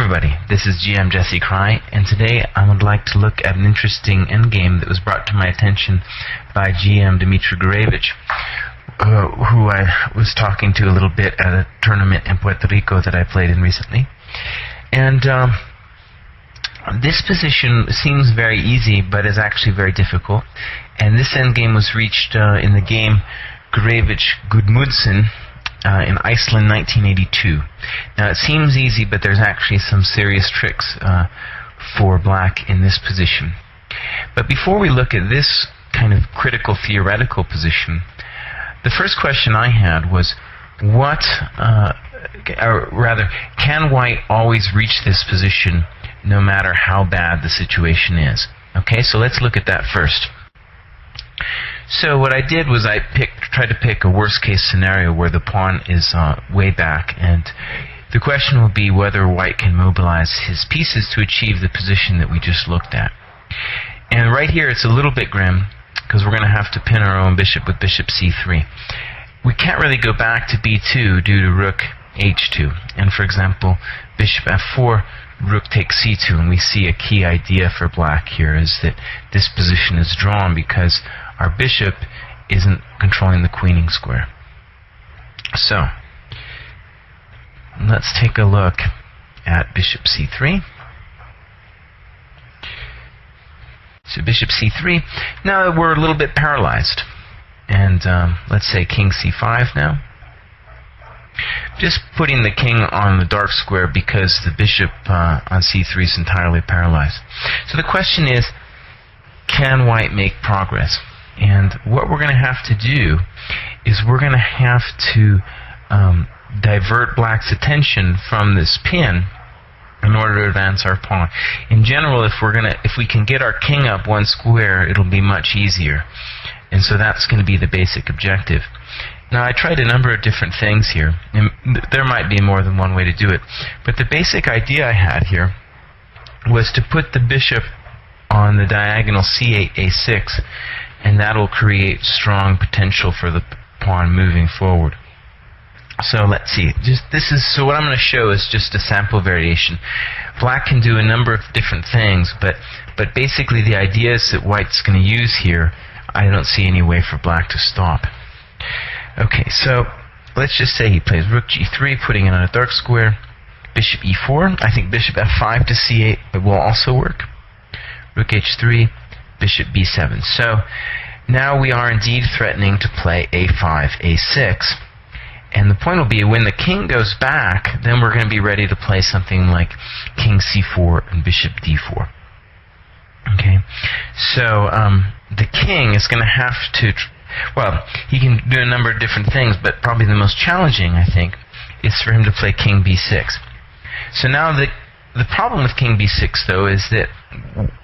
everybody, this is GM Jesse Kraai, and today I would like to look at an interesting endgame that was brought to my attention by GM Dmitry Gurevich, who I was talking to a little bit at a tournament in Puerto Rico that I played in recently. And this position seems very easy, but is actually very difficult. And this endgame was reached in the game Gurevich-Gudmundsson in Iceland 1982. Now it seems easy, but there's actually some serious tricks for black in this position. But before we look at this kind of critical theoretical position, the first question I had was, can white always reach this position no matter how bad the situation is? Okay, so let's look at that first. So what I did was I tried to pick a worst-case scenario where the pawn is way back, and the question will be whether white can mobilize his pieces to achieve the position that we just looked at. And right here it's a little bit grim, because we're going to have to pin our own bishop with bishop c3. We can't really go back to b2 due to rook h2. And for example, bishop f4, rook takes c2, and we see a key idea for black here is that this position is drawn because our bishop isn't controlling the queening square. So let's take a look at bishop c3. So bishop c3. Now we're a little bit paralyzed. And let's say king c5 now. Just putting the king on the dark square because the bishop on c3 is entirely paralyzed. So the question is, can white make progress? And what we're going to have to do is we're going to have to divert black's attention from this pin in order to advance our pawn. In general, if we can get our king up one square, it'll be much easier. And so that's going to be the basic objective. Now, I tried a number of different things here, and there might be more than one way to do it. But the basic idea I had here was to put the bishop on the diagonal c8, a6, and that'll create strong potential for the pawn moving forward. So let's see. So what I'm going to show is just a sample variation. Black can do a number of different things, but basically the ideas that white's going to use here, I don't see any way for black to stop. Okay, so let's just say he plays rook g3, putting it on a dark square. Bishop e4. I think bishop f5 to c8 will also work. Rook h3, bishop b7. So now we are indeed threatening to play a5, a6. And the point will be when the king goes back, then we're going to be ready to play something like king c4 and bishop d4. Okay, so the king is going to have to, well, he can do a number of different things, but probably the most challenging, I think, is for him to play king b6. So now the problem with king b6, though, is that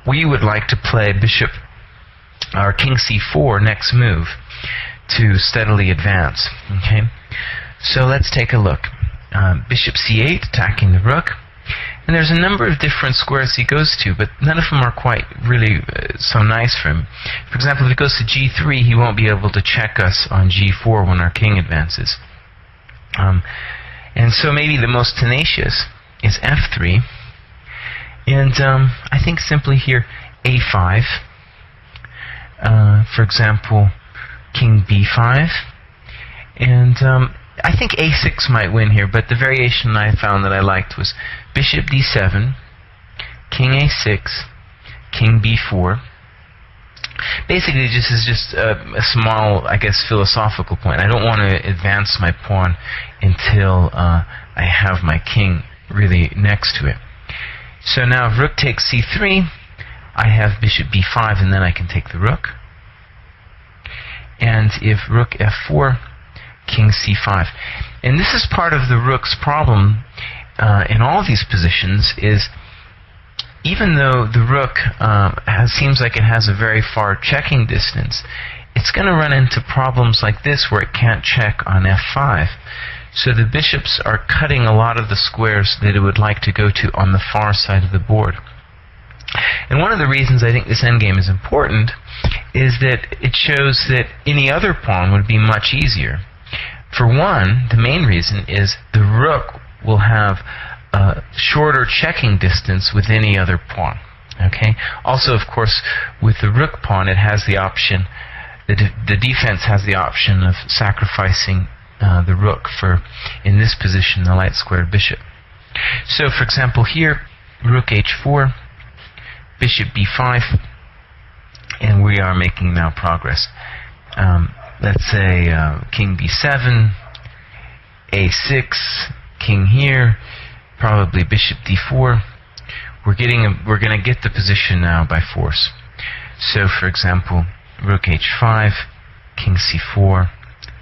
we would like to play king c4 next move to steadily advance. Okay, so let's take a look. Bishop c8 attacking the rook, and there's a number of different squares he goes to, but none of them are quite really so nice for him. For example, if he goes to g3, he won't be able to check us on g4 when our king advances. And so maybe the most tenacious is f3, and I think simply here a5. For example, king b5, and I think a6 might win here, but the variation I found that I liked was bishop d7, king a6, king b4. Basically, this is just a small, I guess, philosophical point. I don't want to advance my pawn until I have my king really next to it. So now if rook takes c3, I have bishop b5, and then I can take the rook. And if rook f4, king c5. And this is part of the rook's problem in all these positions, is even though the rook seems like it has a very far checking distance, it's going to run into problems like this where it can't check on f5. So the bishops are cutting a lot of the squares that it would like to go to on the far side of the board. And one of the reasons I think this endgame is important is that it shows that any other pawn would be much easier. For one, the main reason is the rook will have shorter checking distance with any other pawn. Okay. Also, of course, with the rook pawn, it has the option. The defense has the option of sacrificing the rook for, in this position, the light squared bishop. So, for example, here, rook h4, bishop b5, and we are making now progress. Let's say king b7, a6, king here, probably bishop d4. We're going to get the position now by force. So, for example, rook h5, king c4,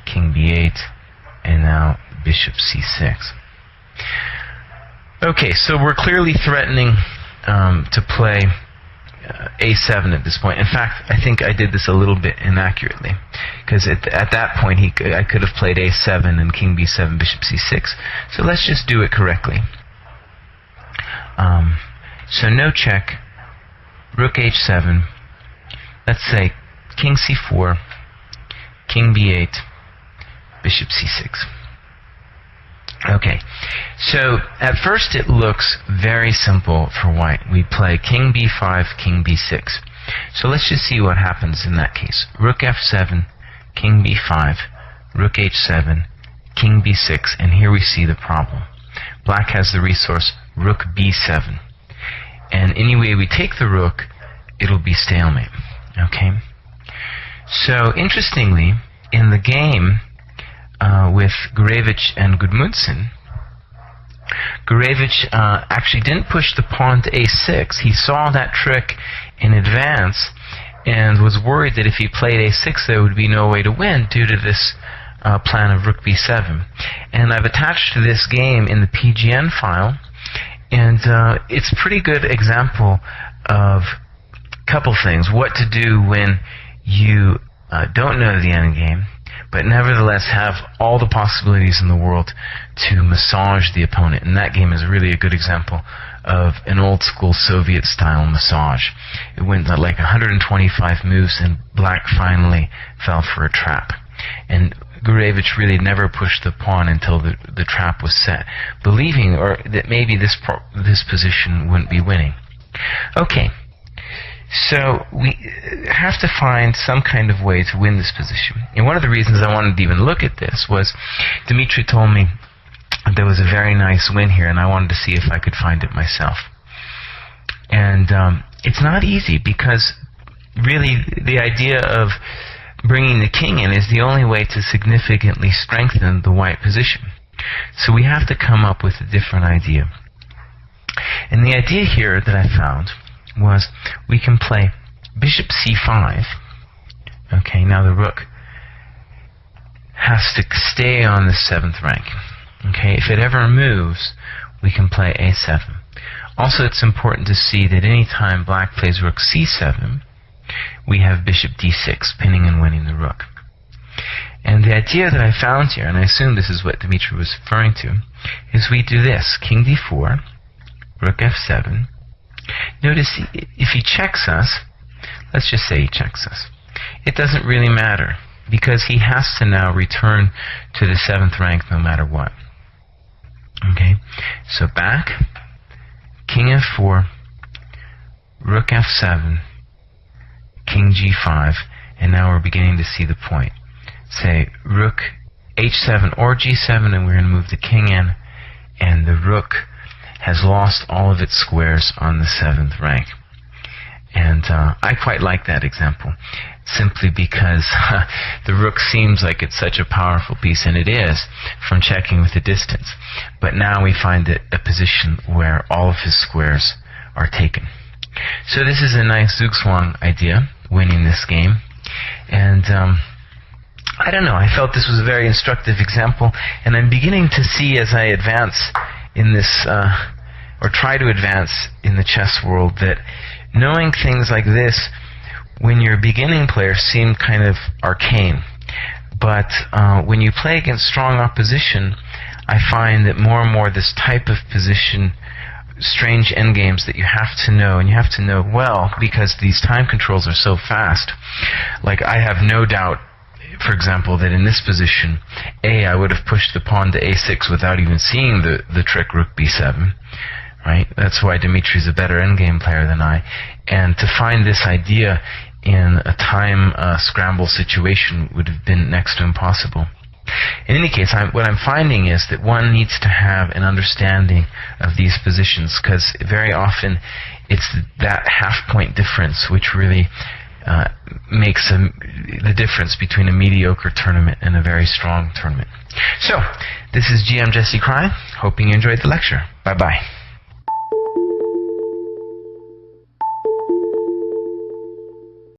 king b8, and now bishop c6. Okay, so we're clearly threatening to play a7 at this point. In fact, I think I did this a little bit inaccurately, because at that point I could have played a7 and king b7, bishop c6. So let's just do it correctly. So no check, rook h7, let's say king c4, king b8, bishop c6. Okay, so at first it looks very simple for white. We play king b5, king b6. So let's just see what happens in that case. Rook f7, king b5, rook h7, king b6, and here we see the problem. Black has the resource rook b7. And any way we take the rook, it'll be stalemate. Okay? So, interestingly, in the game with Gurevich and Gudmundsson, Gurevich actually didn't push the pawn to a6. He saw that trick in advance and was worried that if he played a6 there would be no way to win due to this plan of rook b7. And I've attached to this game in the PGN file, and it's a pretty good example of a couple things. What to do when you don't know the endgame, but nevertheless have all the possibilities in the world to massage the opponent. And that game is really a good example of an old school Soviet style massage. It went like 125 moves and black finally fell for a trap. And Gurevich really never pushed the pawn until the trap was set, believing that maybe this position wouldn't be winning. Okay, so we have to find some kind of way to win this position. And one of the reasons I wanted to even look at this was Dmitry told me there was a very nice win here, and I wanted to see if I could find it myself. And it's not easy, because really the idea of bringing the king in is the only way to significantly strengthen the white position. So we have to come up with a different idea. And the idea here that I found was we can play bishop c5. Okay, now the rook has to stay on the 7th rank. Okay, if it ever moves, we can play a7. Also, it's important to see that any time black plays rook c7, we have bishop d6, pinning and winning the rook. And the idea that I found here, and I assume this is what Dmitry was referring to, is we do this: king d4, rook f7. Notice if he checks us, let's just say he checks us, it doesn't really matter, because he has to now return to the 7th rank no matter what. Okay, so back, king f4, rook f7, king g5, and now we're beginning to see the point. Say rook h7 or g7, and we're going to move the king in, and the rook has lost all of its squares on the 7th rank. And I quite like that example, simply because the rook seems like it's such a powerful piece, and it is, from checking with the distance. But now we find it a position where all of his squares are taken. So this is a nice Zugzwang idea, winning this game. And I don't know, I felt this was a very instructive example, and I'm beginning to see as I advance in this, or try to advance in the chess world, that knowing things like this when you're a beginning player seem kind of arcane. But when you play against strong opposition, I find that more and more this type of position, strange endgames that you have to know, and you have to know well, because these time controls are so fast. Like, I have no doubt for example, that in this position, I would have pushed the pawn to a6 without even seeing the trick rook b7. Right? That's why Dimitri's a better endgame player than I. And to find this idea in a time scramble situation would have been next to impossible. In any case, what I'm finding is that one needs to have an understanding of these positions, because very often it's that half-point difference which really makes the difference between a mediocre tournament and a very strong tournament. So, this is GM Jesse Kraai, hoping you enjoyed the lecture. Bye-bye.